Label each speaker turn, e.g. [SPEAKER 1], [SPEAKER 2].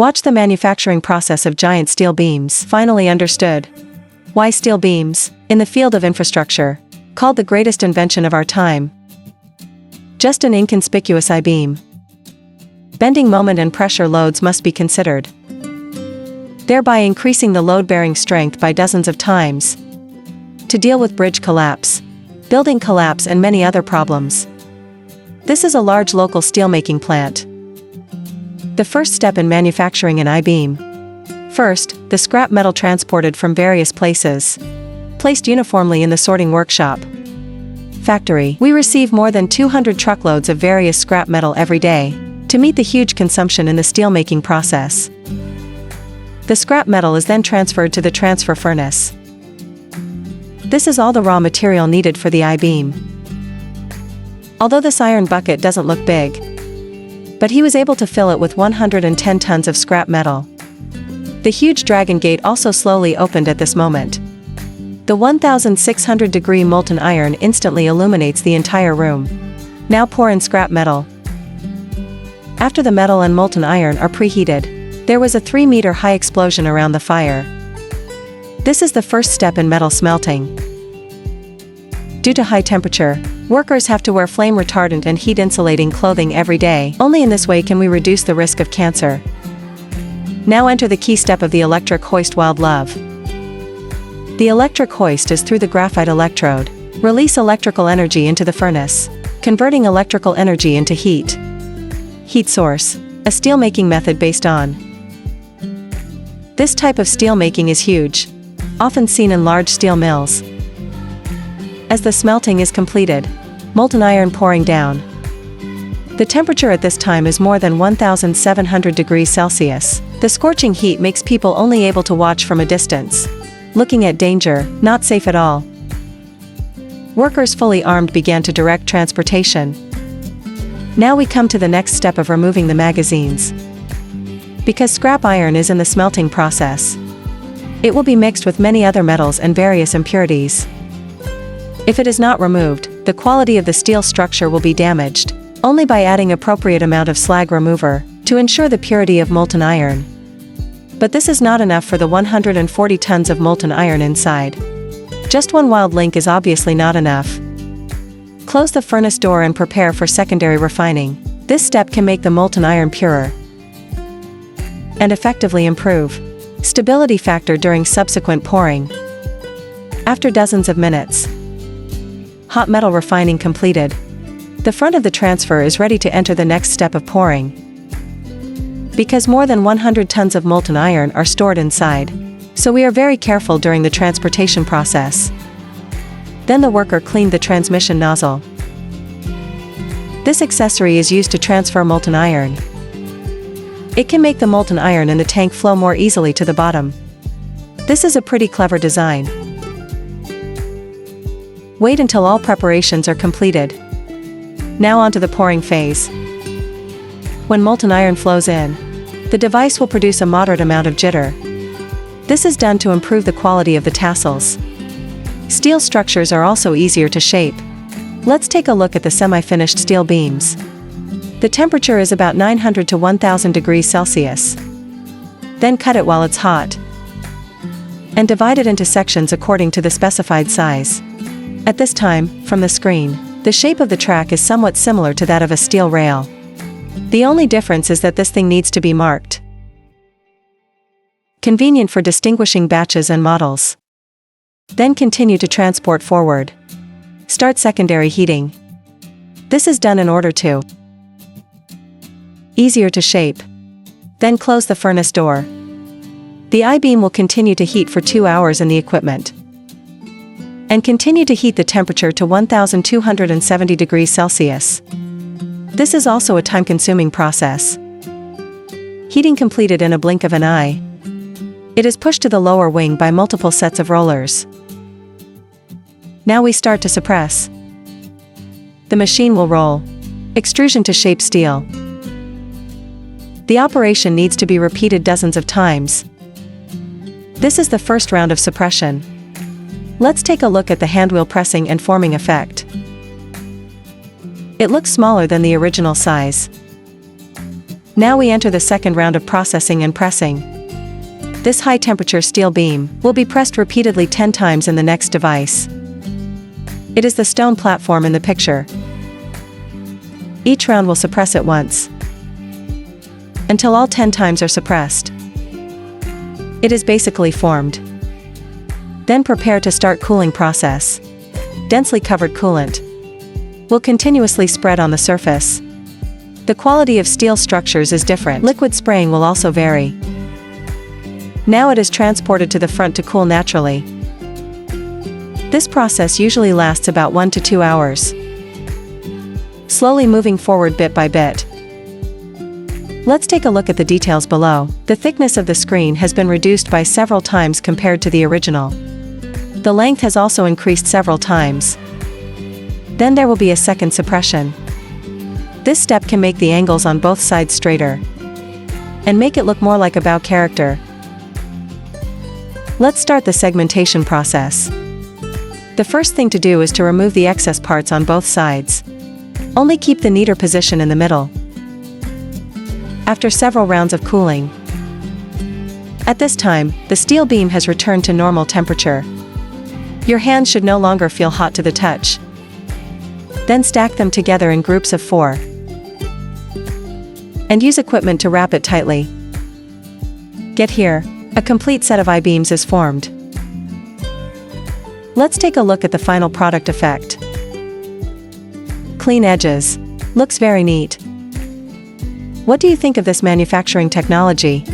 [SPEAKER 1] Watch the manufacturing process of giant steel beams. Finally understood. Why steel beams, in the field of infrastructure, called the greatest invention of our time? Just an inconspicuous I-beam. Bending moment and pressure loads must be considered, thereby increasing the load-bearing strength by dozens of times, to deal with bridge collapse, building collapse and many other problems. This is a large local steelmaking plant. The first step in manufacturing an I-beam. First, the scrap metal transported from various places, placed uniformly in the sorting workshop. Factory. We receive more than 200 truckloads of various scrap metal every day, to meet the huge consumption in the steelmaking process. The scrap metal is then transferred to the transfer furnace. This is all the raw material needed for the I-beam. Although this iron bucket doesn't look big, but he was able to fill it with 110 tons of scrap metal. The huge dragon gate also slowly opened at this moment. The 1600-degree molten iron instantly illuminates the entire room. Now pour in scrap metal. After the metal and molten iron are preheated, there was a 3-meter high explosion around the fire. This is the first step in metal smelting. Due to high temperature, workers have to wear flame retardant and heat insulating clothing every day. Only in this way can we reduce the risk of cancer. Now enter the key step of the electric hoist. Wild love. The electric hoist is through the graphite electrode. Release electrical energy into the furnace, converting electrical energy into heat. Heat source. A steelmaking method based on. This type of steelmaking is huge, often seen in large steel mills. As the smelting is completed, molten iron pouring down. The temperature at this time is more than 1700 degrees Celsius. The scorching heat makes people only able to watch from a distance, looking at danger, not safe at all. Workers fully armed began to direct transportation. Now we come to the next step of removing the magazines. Because scrap iron is in the smelting process, it will be mixed with many other metals and various impurities. If it is not removed, the quality of the steel structure will be damaged, only by adding appropriate amount of slag remover, to ensure the purity of molten iron. But this is not enough for the 140 tons of molten iron inside. Just one wild link is obviously not enough. Close the furnace door and prepare for secondary refining. This step can make the molten iron purer and effectively improve stability factor during subsequent pouring. After dozens of minutes, hot metal refining completed, the front of the transfer is ready to enter the next step of pouring. Because more than 100 tons of molten iron are stored inside, so we are very careful during the transportation process. Then the worker cleaned the transmission nozzle. This accessory is used to transfer molten iron. It can make the molten iron in the tank flow more easily to the bottom. This is a pretty clever design. Wait until all preparations are completed. Now on to the pouring phase. When molten iron flows in, the device will produce a moderate amount of jitter. This is done to improve the quality of the tassels. Steel structures are also easier to shape. Let's take a look at the semi-finished steel beams. The temperature is about 900 to 1000 degrees Celsius. Then cut it while it's hot, and divide it into sections according to the specified size. At this time, from the screen, the shape of the track is somewhat similar to that of a steel rail. The only difference is that this thing needs to be marked. Convenient for distinguishing batches and models. Then continue to transport forward. Start secondary heating. This is done in order to easier to shape. Then close the furnace door. The I-beam will continue to heat for 2 hours in the equipment, and continue to heat the temperature to 1270 degrees Celsius. This is also a time-consuming process. Heating completed in a blink of an eye. It is pushed to the lower wing by multiple sets of rollers. Now we start to suppress. The machine will roll. Extrusion to shape steel. The operation needs to be repeated dozens of times. This is the first round of suppression. Let's take a look at the handwheel pressing and forming effect. It looks smaller than the original size. Now we enter the second round of processing and pressing. This high-temperature steel beam will be pressed repeatedly 10 times in the next device. It is the stone platform in the picture. Each round will suppress it once, until all 10 times are suppressed. It is basically formed. Then prepare to start cooling process. Densely covered coolant will continuously spread on the surface. The quality of steel structures is different. Liquid spraying will also vary. Now it is transported to the front to cool naturally. This process usually lasts about 1 to 2 hours. Slowly moving forward bit by bit. Let's take a look at the details below. The thickness of the screen has been reduced by several times compared to the original. The length has also increased several times. Then there will be a second suppression. This step can make the angles on both sides straighter and make it look more like a bow character. Let's start the segmentation process. The first thing to do is to remove the excess parts on both sides. Only keep the neater position in the middle. After several rounds of cooling, at this time, the steel beam has returned to normal temperature. Your hands should no longer feel hot to the touch. Then stack them together in groups of 4. And use equipment to wrap it tightly. Get here, a complete set of I-beams is formed. Let's take a look at the final product effect. Clean edges. Looks very neat. What do you think of this manufacturing technology?